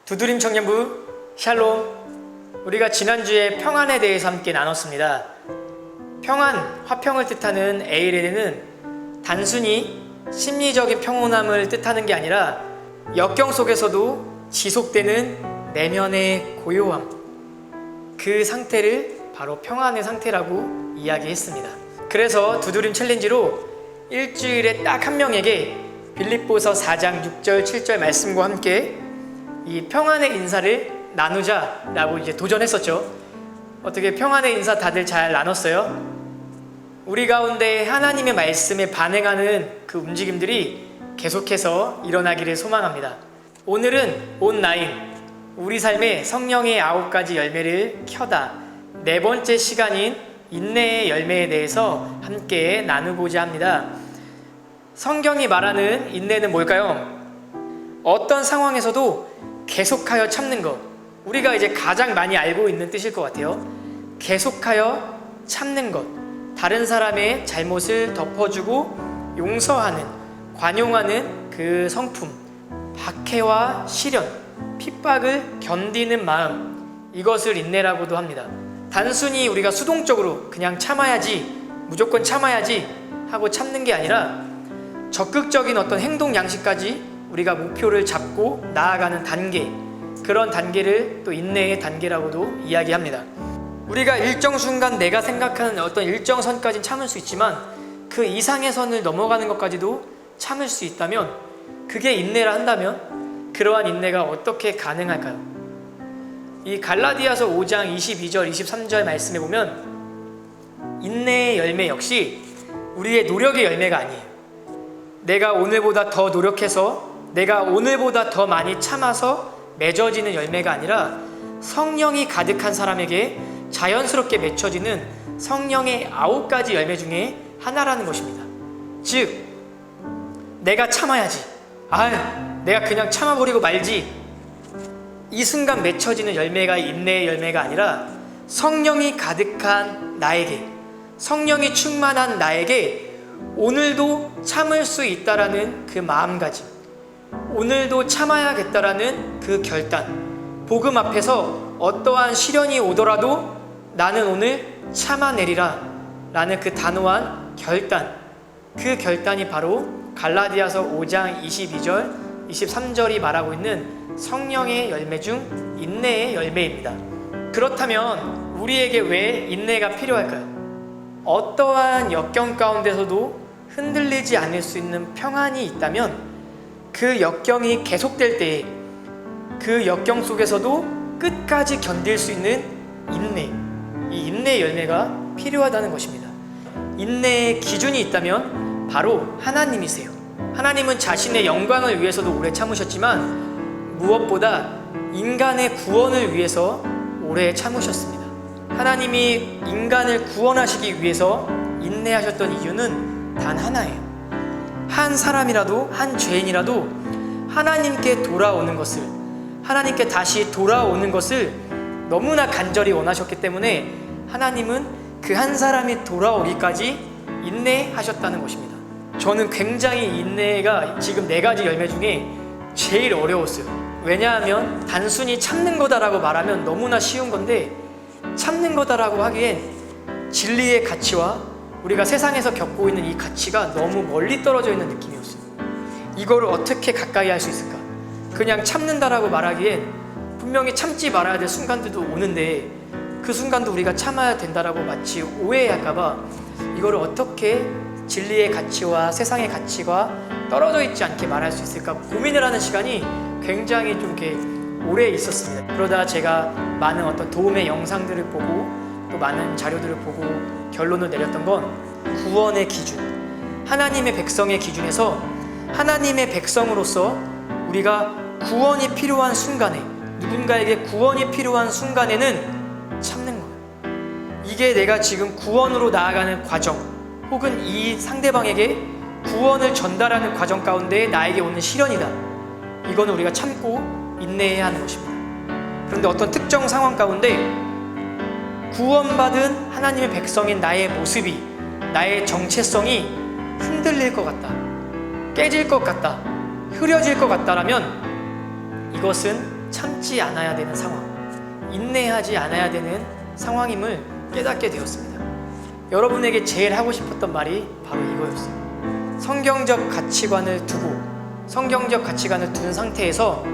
두드림 청년부 샬롬. 우리가 지난주에 평안에 대해서 함께 나눴습니다. 평안, 화평을 뜻하는 에이레는 단순히 심리적인 평온함을 뜻하는 게 아니라 역경 속에서도 지속되는 내면의 고요함, 그 상태를 바로 평안의 상태라고 이야기했습니다. 그래서 두드림 챌린지로 일주일에 딱 한 명에게 빌립보서 4장 6절 7절 말씀과 함께 이 평안의 인사를 나누자라고 이제 도전했었죠. 어떻게 평안의 인사 다들 잘 나눴어요? 우리 가운데 하나님의 말씀에 반응하는 그 움직임들이 계속해서 일어나기를 소망합니다. 오늘은 온라인, 우리 삶의 성령의 9가지 열매를 켜다, 네 번째 시간인 인내의 열매에 대해서 함께 나누고자 합니다. 성경이 말하는 인내는 뭘까요? 어떤 상황에서도 계속하여 참는 것, 우리가 이제 가장 많이 알고 있는 뜻일 것 같아요. 계속하여 참는 것, 다른 사람의 잘못을 덮어주고 용서하는, 관용하는 그 성품, 박해와 시련, 핍박을 견디는 마음, 이것을 인내라고도 합니다. 단순히 우리가 수동적으로 그냥 참아야지, 무조건 참아야지 하고 참는 게 아니라 적극적인 어떤 행동 양식까지 우리가 목표를 잡고 나아가는 단계, 그런 단계를 또 인내의 단계라고도 이야기합니다. 우리가 일정 순간 내가 생각하는 어떤 일정 선까지는 참을 수 있지만 그 이상의 선을 넘어가는 것까지도 참을 수 있다면, 그게 인내라 한다면 그러한 인내가 어떻게 가능할까요? 이 갈라디아서 5장 22절 23절 말씀에 보면 인내의 열매 역시 우리의 노력의 열매가 아니에요. 내가 오늘보다 더 노력해서, 내가 오늘보다 더 많이 참아서 맺어지는 열매가 아니라 성령이 가득한 사람에게 자연스럽게 맺혀지는 성령의 9가지 열매 중에 하나라는 것입니다. 즉, 내가 참아야지, 내가 그냥 참아버리고 말지, 이 순간 맺혀지는 열매가 인내의 열매가 아니라 성령이 가득한 나에게, 성령이 충만한 나에게 오늘도 참을 수 있다라는 그 마음가짐, 오늘도 참아야겠다라는 그 결단, 복음 앞에서 어떠한 시련이 오더라도 나는 오늘 참아내리라 라는 그 단호한 결단, 그 결단이 바로 갈라디아서 5장 22절 23절이 말하고 있는 성령의 열매 중 인내의 열매입니다. 그렇다면 우리에게 왜 인내가 필요할까요? 어떠한 역경 가운데서도 흔들리지 않을 수 있는 평안이 있다면 그 역경이 계속될 때에 그 역경 속에서도 끝까지 견딜 수 있는 인내, 이 인내의 열매가 필요하다는 것입니다. 인내의 기준이 있다면 바로 하나님이세요. 하나님은 자신의 영광을 위해서도 오래 참으셨지만 무엇보다 인간의 구원을 위해서 오래 참으셨습니다. 하나님이 인간을 구원하시기 위해서 인내하셨던 이유는 단 하나예요. 한 사람이라도, 한 죄인이라도 하나님께 돌아오는 것을, 하나님께 다시 돌아오는 것을 너무나 간절히 원하셨기 때문에 하나님은 그 한 사람이 돌아오기까지 인내하셨다는 것입니다. 저는 굉장히 인내가 지금 4가지 열매 중에 제일 어려웠어요. 왜냐하면 단순히 참는 거다라고 말하면 너무나 쉬운 건데, 참는 거다라고 하기엔 진리의 가치와 우리가 세상에서 겪고 있는 이 가치가 너무 멀리 떨어져 있는 느낌이었어요. 이거를 어떻게 가까이 할 수 있을까? 그냥 참는다라고 말하기엔 분명히 참지 말아야 될 순간들도 오는데 그 순간도 우리가 참아야 된다라고 마치 오해할까봐 이거를 어떻게 진리의 가치와 세상의 가치가 떨어져 있지 않게 말할 수 있을까 고민을 하는 시간이 굉장히 좀 이렇게 오래 있었습니다. 그러다 제가 많은 어떤 도움의 영상들을 보고 또 많은 자료들을 보고 결론을 내렸던 건 구원의 기준, 하나님의 백성의 기준에서 하나님의 백성으로서 우리가 구원이 필요한 순간에, 누군가에게 구원이 필요한 순간에는 참는 거예요. 이게 내가 지금 구원으로 나아가는 과정, 혹은 이 상대방에게 구원을 전달하는 과정 가운데 나에게 오는 시련이다. 이거는 우리가 참고 인내해야 하는 것입니다. 그런데 어떤 특정 상황 가운데 구원받은 하나님의 백성인 나의 모습이, 나의 정체성이 흔들릴 것 같다, 깨질 것 같다, 흐려질 것 같다라면 이것은 참지 않아야 되는 상황, 인내하지 않아야 되는 상황임을 깨닫게 되었습니다. 여러분에게 제일 하고 싶었던 말이 바로 이거였어요. 성경적 가치관을 둔 상태에서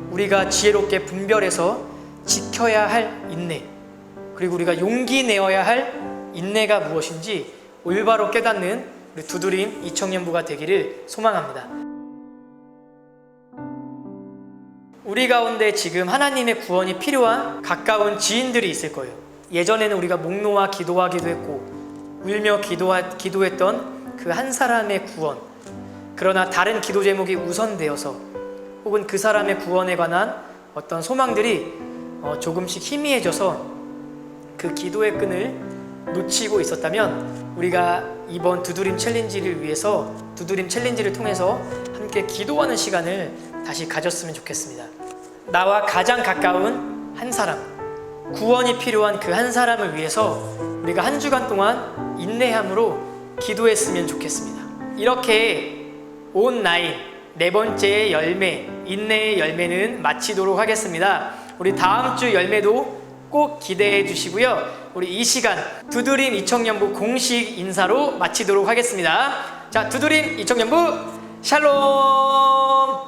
우리가 지혜롭게 분별해서 지켜야 할 인내, 그리고 우리가 용기 내어야 할 인내가 무엇인지 올바로 깨닫는 우리 두드림 이청년부가 되기를 소망합니다. 우리 가운데 지금 하나님의 구원이 필요한 가까운 지인들이 있을 거예요. 예전에는 우리가 목 놓아 기도하기도 했고 울며 기도했던 그 한 사람의 구원, 그러나 다른 기도 제목이 우선되어서 혹은 그 사람의 구원에 관한 어떤 소망들이 조금씩 희미해져서 그 기도의 끈을 놓치고 있었다면, 우리가 이번 두드림 챌린지를 위해서 두드림 챌린지를 통해서 함께 기도하는 시간을 다시 가졌으면 좋겠습니다. 나와 가장 가까운 한 사람, 구원이 필요한 그 한 사람을 위해서 우리가 한 주간 동안 인내함으로 기도했으면 좋겠습니다. 이렇게 온라인 네 번째 열매, 인내의 열매는 마치도록 하겠습니다. 우리 다음 주 열매도 꼭 기대해 주시고요. 우리 이 시간 두드림 이청년부 공식 인사로 마치도록 하겠습니다. 자, 두드림 이청년부 샬롬.